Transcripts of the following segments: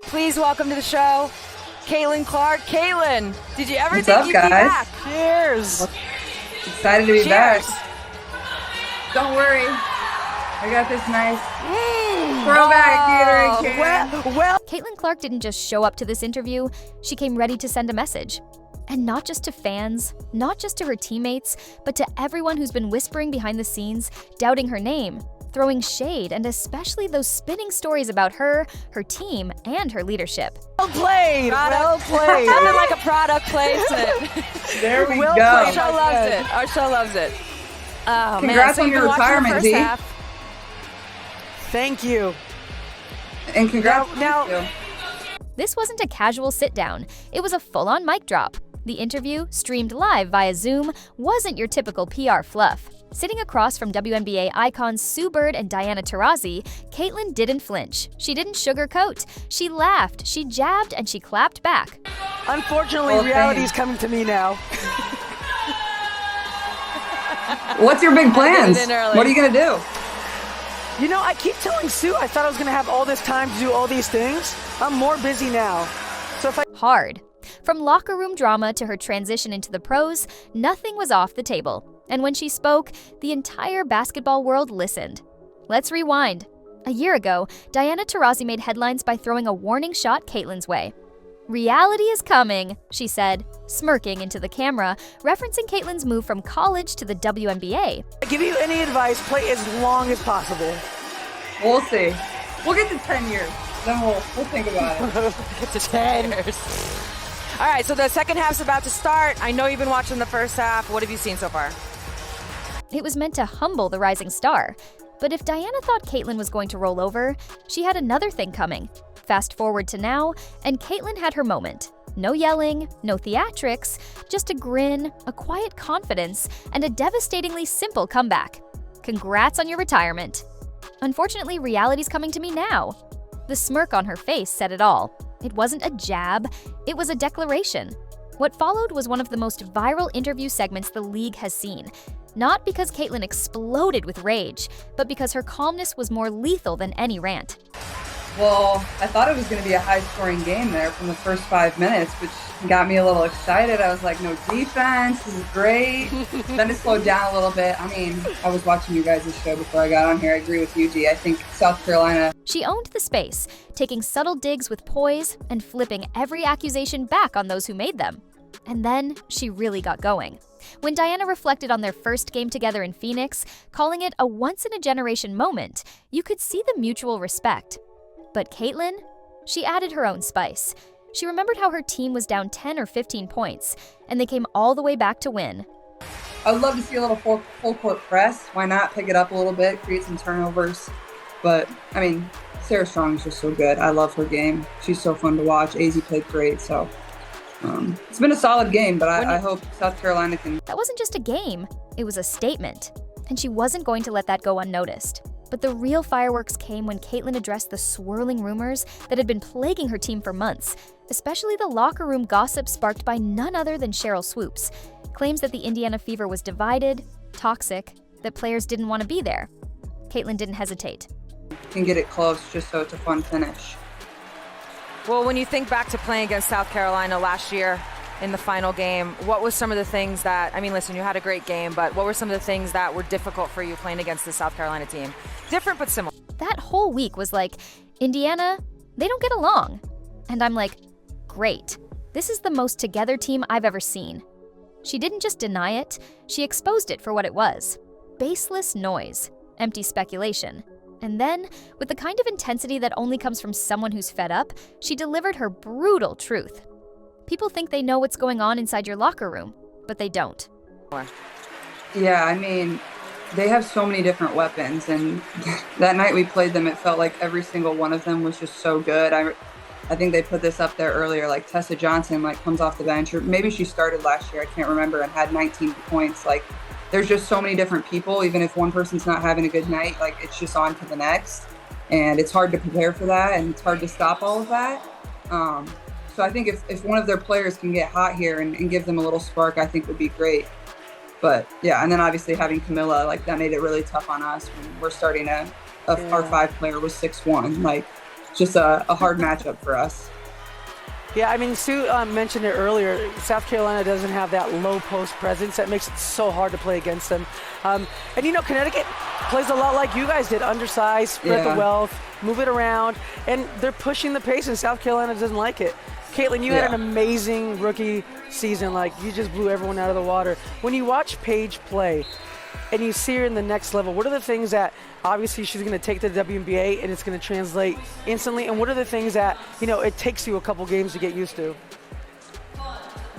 Please welcome to the show, Caitlin Clark. Caitlin, did you ever What's think up, you'd guys? be back? Cheers. Excited to be Cheers. back. Don't worry. I got this nice throwback Gatorade can. Well, Caitlin Clark didn't just show up to this interview, she came ready to send a message. And not just to fans, not just to her teammates, but to everyone who's been whispering behind the scenes, doubting her name, throwing shade, and especially those spinning stories about her, her team, and her leadership. well played. Well played. Sounded like a product placement. There we Well go. played. Our show loves it. Our show loves it. Oh, Congrats man. on you've your been watching the retirement, first Z. half. Thank you. And congrats. Now- to you. This wasn't a casual sit-down, it was a full-on mic drop. The interview, streamed live via Zoom, wasn't your typical PR fluff. Sitting across from WNBA icons Sue Bird and Diana Taurasi, Caitlin didn't flinch. She didn't sugarcoat. She laughed, she jabbed, and she clapped back. Unfortunately, Well, reality thanks. is coming to me now. What's your big plans? it in early. What are you going to do? You know, I keep telling Sue I thought I was going to have all this time to do all these things. I'm more busy now. So if I Hard. From locker room drama to her transition into the pros, nothing was off the table. And when she spoke, the entire basketball world listened. Let's rewind. A year ago, Diana Taurasi made headlines by throwing a warning shot Caitlin's way. "Reality is coming," she said, smirking into the camera, referencing Caitlin's move from college to the WNBA. give you any advice, play as long as possible. We'll see. We'll get to 10 years. Then we'll think about it. Get to 10 years. All right, so the second half's about to start. I know you've been watching the first half. What have you seen so far? It was meant to humble the rising star. But if Diana thought Caitlin was going to roll over, she had another thing coming. Fast forward to now, and Caitlin had her moment. No yelling, no theatrics, just a grin, a quiet confidence, and a devastatingly simple comeback. Congrats on your retirement. Unfortunately, reality's coming to me now. The smirk on her face said it all. It wasn't a jab, it was a declaration. What followed was one of the most viral interview segments the league has seen. Not because Caitlin exploded with rage, but because her calmness was more lethal than any rant. Well, I thought it was going to be a high-scoring game there from the first 5 minutes, which got me a little excited. I was like, no defense, this is great. Then it slowed down a little bit. I mean, I was watching you guys' show before I got on here. I agree with you, G. I think South Carolina. She owned the space, taking subtle digs with poise and flipping every accusation back on those who made them. And then she really got going. When Diana reflected on their first game together in Phoenix, calling it a once-in-a-generation moment, you could see the mutual respect. But Caitlin? She added her own spice. She remembered how her team was down 10 or 15 points, and they came all the way back to win. I would love to see a little full-court press. Why not pick it up a little bit, create some turnovers? But, I mean, Sarah Strong is just so good. I love her game. She's so fun to watch. AZ played great, so it's been a solid game, but I hope South Carolina can. That wasn't just a game, it was a statement. And she wasn't going to let that go unnoticed. But the real fireworks came when Caitlin addressed the swirling rumors that had been plaguing her team for months, especially the locker room gossip sparked by none other than Cheryl Swoops. Claims that the Indiana Fever was divided, toxic, that players didn't want to be there. Caitlin didn't hesitate. Can get it close just so it's a fun finish. Well, when you think back to playing against South Carolina last year in the final game, what was some of the things that, I mean, listen, you had a great game, but what were some of the things that were difficult for you playing against the South Carolina team? Different but similar. That whole week was like, Indiana, they don't get along. And I'm like, great. This is the most together team I've ever seen. She didn't just deny it, she exposed it for what it was. Baseless noise, empty speculation. And then, with the kind of intensity that only comes from someone who's fed up, she delivered her brutal truth. People think they know what's going on inside your locker room, but they don't. Yeah, I mean, they have so many different weapons, and that night we played them, it felt like every single one of them was just so good. I think they put this up there earlier, like Tessa Johnson comes off the bench, or maybe she started last year, I can't remember, and had 19 points. There's just so many different people. Even if one person's not having a good night, it's just on to the next, and it's hard to prepare for that, and it's hard to stop all of that. So I think if one of their players can get hot here and give them a little spark, I think would be great. But yeah, and then obviously having Camilla, that made it really tough on us when we're starting our 5 player was 6'1". just a hard matchup for us. Yeah, I mean, Sue mentioned it earlier. South Carolina doesn't have that low post presence that makes it so hard to play against them. And Connecticut plays a lot like you guys did, undersized, spread the wealth, move it around, and they're pushing the pace, and South Carolina doesn't like it. Caitlin, you had an amazing rookie season. Like, you just blew everyone out of the water. When you watch Paige play and you see her in the next level, what are the things that obviously she's going to take to the WNBA and it's going to translate instantly, and what are the things that, it takes you a couple games to get used to?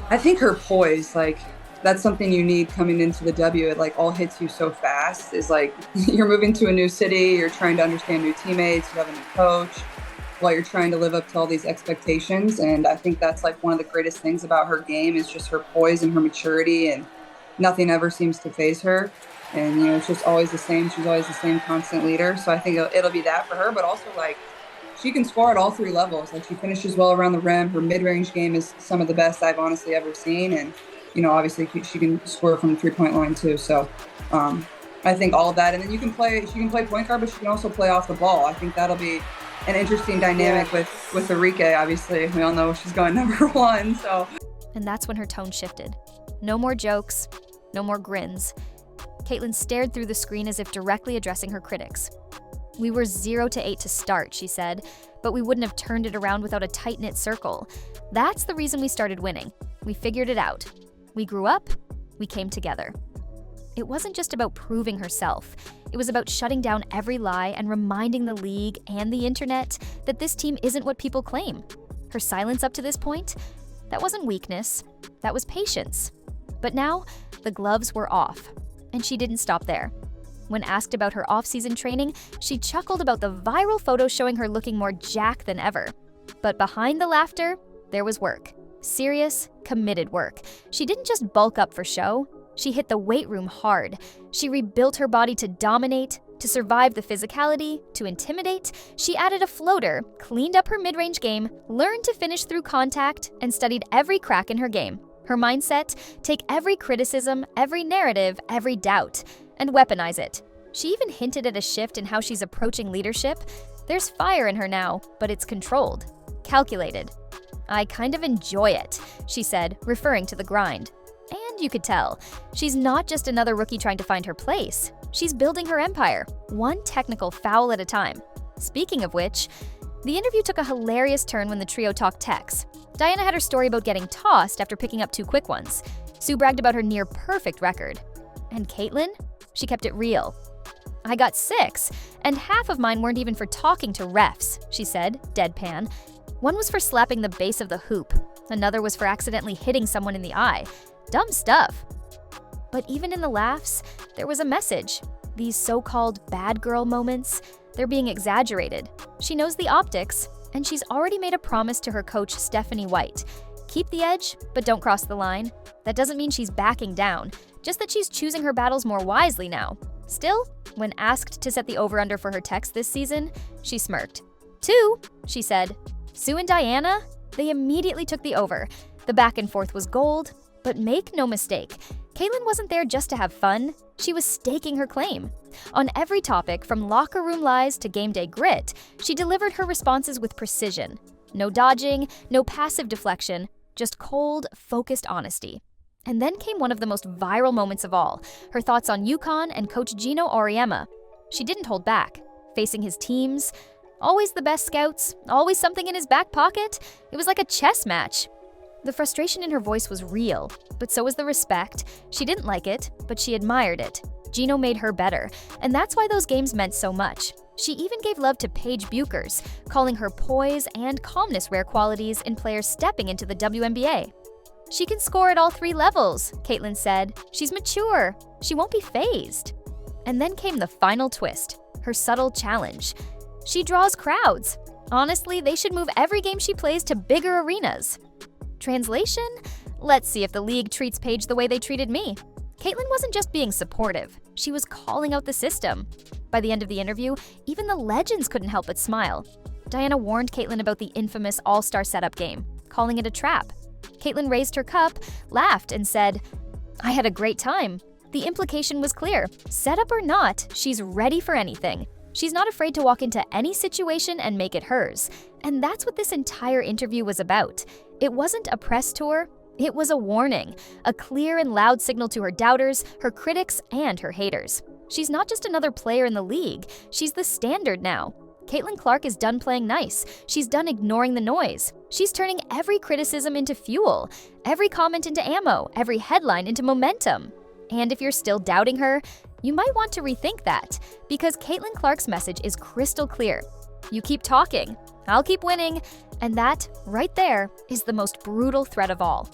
I think her poise, like, that's something you need coming into the W. It like all hits you so fast. Is like you're moving to a new city, you're trying to understand new teammates, you have a new coach, while you're trying to live up to all these expectations. And I think that's like one of the greatest things about her game is just her poise and her maturity, and nothing ever seems to faze her. And, it's just always the same. She's always the same constant leader. So I think it'll be that for her, but also like she can score at all three levels. Like she finishes well around the rim. Her mid-range game is some of the best I've honestly ever seen. And, obviously she can score from the 3-point line too. So I think all of that. And then she can play point guard, but she can also play off the ball. I think that'll be an interesting dynamic with Arike. Obviously, we all know she's going number 1. So. And that's when her tone shifted. No more jokes, no more grins. Caitlin stared through the screen as if directly addressing her critics. "We were 0-8 to start," she said, "but we wouldn't have turned it around without a tight-knit circle. That's the reason we started winning. We figured it out. We grew up. We came together." It wasn't just about proving herself. It was about shutting down every lie and reminding the league and the internet that this team isn't what people claim. Her silence up to this point? That wasn't weakness. That was patience. But now, the gloves were off. And she didn't stop there. When asked about her off-season training, she chuckled about the viral photo showing her looking more jacked than ever. But behind the laughter, there was work. Serious, committed work. She didn't just bulk up for show. She hit the weight room hard. She rebuilt her body to dominate, to survive the physicality, to intimidate. She added a floater, cleaned up her mid-range game, learned to finish through contact, and studied every crack in her game. Her mindset: take every criticism, every narrative, every doubt, and weaponize it. She even hinted at a shift in how she's approaching leadership. There's fire in her now, but it's controlled, calculated. "I kind of enjoy it," she said, referring to the grind. And you could tell, she's not just another rookie trying to find her place. She's building her empire, one technical foul at a time. Speaking of which, the interview took a hilarious turn when the trio talked techs. Diana had her story about getting tossed after picking up 2 quick ones. Sue bragged about her near-perfect record. And Caitlin? She kept it real. "I got 6, and half of mine weren't even for talking to refs," she said, deadpan. "One was for slapping the base of the hoop. Another was for accidentally hitting someone in the eye. Dumb stuff." But even in the laughs, there was a message. These so-called bad girl moments, they're being exaggerated. She knows the optics, and she's already made a promise to her coach, Stephanie White. Keep the edge, but don't cross the line. That doesn't mean she's backing down, just that she's choosing her battles more wisely now. Still, when asked to set the over-under for her text this season, she smirked. 2, she said. Sue and Diana, they immediately took the over. The back and forth was gold, but make no mistake, Caitlin wasn't there just to have fun. She was staking her claim. On every topic, from locker room lies to game day grit, she delivered her responses with precision. No dodging, no passive deflection, just cold, focused honesty. And then came one of the most viral moments of all, her thoughts on UConn and Coach Gino Auriemma. She didn't hold back, facing his teams. Always the best scouts, always something in his back pocket. It was like a chess match. The frustration in her voice was real, but so was the respect. She didn't like it, but she admired it. Gino made her better, and that's why those games meant so much. She even gave love to Paige Buchers, calling her poise and calmness rare qualities in players stepping into the WNBA. "She can score at all 3 levels," Caitlin said. "She's mature. She won't be fazed." And then came the final twist, her subtle challenge. She draws crowds. Honestly, they should move every game she plays to bigger arenas. Translation? Let's see if the league treats Paige the way they treated me. Caitlin wasn't just being supportive. She was calling out the system. By the end of the interview, even the legends couldn't help but smile. Diana warned Caitlin about the infamous all-star setup game, calling it a trap. Caitlin raised her cup, laughed, and said, "I had a great time." The implication was clear. Setup or not, she's ready for anything. She's not afraid to walk into any situation and make it hers. And that's what this entire interview was about. It wasn't a press tour. It was a warning, a clear and loud signal to her doubters, her critics, and her haters. She's not just another player in the league. She's the standard now. Caitlin Clark is done playing nice. She's done ignoring the noise. She's turning every criticism into fuel, every comment into ammo, every headline into momentum. And if you're still doubting her, you might want to rethink that, because Caitlin Clark's message is crystal clear. You keep talking, I'll keep winning, and that, right there, is the most brutal threat of all.